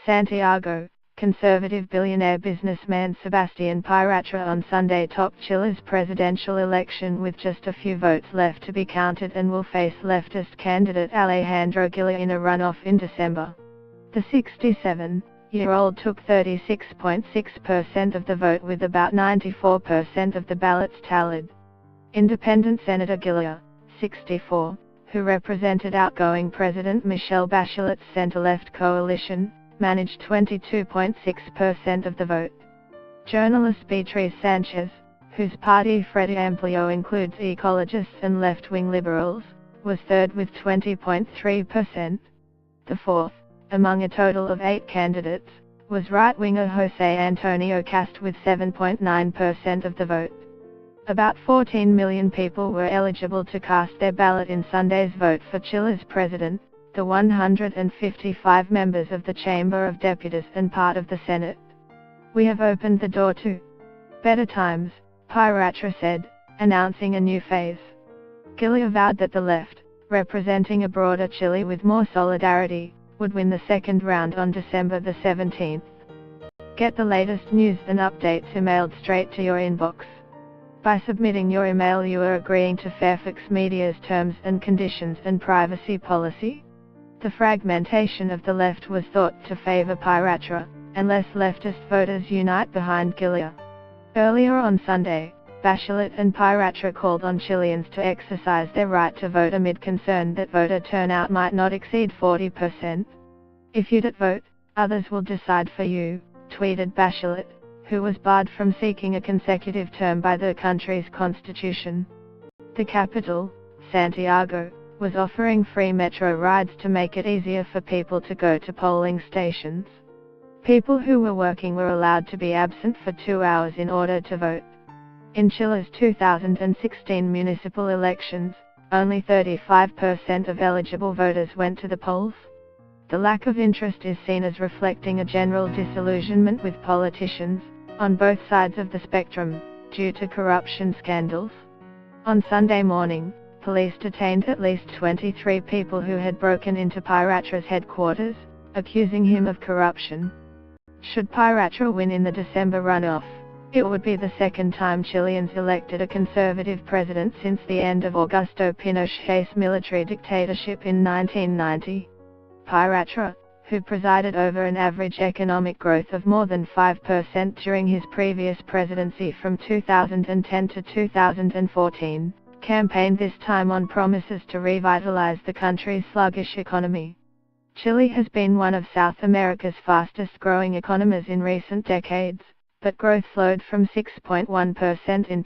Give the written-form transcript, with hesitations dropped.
Santiago, conservative billionaire businessman Sebastián Piratra on Sunday topped Chile's presidential election with just a few votes left to be counted and will face leftist candidate Alejandro Guillier in a runoff in December. The 67-year-old took 36.6% of the vote with about 94% of the ballots tallied. Independent Senator Guillier, 64, who represented outgoing President Michelle Bachelet's center-left coalition, managed 22.6% of the vote. Journalist Beatriz Sanchez, whose party Frente Amplio includes ecologists and left-wing liberals, was third with 20.3%. The fourth, among a total of 8 candidates, was right-winger José Antonio Cast with 7.9% of the vote. About 14 million people were eligible to cast their ballot in Sunday's vote for Chile's president, the 155 members of the Chamber of Deputies and part of the Senate. "We have opened the door to better times," Piratra said, announcing a new phase. Guillier vowed that the left, representing a broader Chile with more solidarity, would win the second round on December the 17th. Get the latest news and updates emailed straight to your inbox. By submitting your email, you are agreeing to Fairfax Media's terms and conditions and privacy policy. The fragmentation of the left was thought to favor Piratra, unless leftist voters unite behind Guillier. Earlier on Sunday, Bachelet and Piratra called on Chileans to exercise their right to vote amid concern that voter turnout might not exceed 40%. "If you don't vote, others will decide for you," tweeted Bachelet, who was barred from seeking a consecutive term by the country's constitution. The capital, Santiago, was offering free metro rides to make it easier for people to go to polling stations. People who were working were allowed to be absent for 2 hours in order to vote. In Chile's 2016 municipal elections, only 35% of eligible voters went to the polls. The lack of interest is seen as reflecting a general disillusionment with politicians, on both sides of the spectrum, due to corruption scandals. On Sunday morning, police detained at least 23 people who had broken into Piratra's headquarters, accusing him of corruption. Should Piratra win in the December runoff, it would be the second time Chileans elected a conservative president since the end of Augusto Pinochet's military dictatorship in 1990. Piratra, who presided over an average economic growth of more than 5% during his previous presidency from 2010 to 2014, campaigned this time on promises to revitalize the country's sluggish economy. Chile has been one of South America's fastest-growing economies in recent decades, but growth slowed from 6.1% in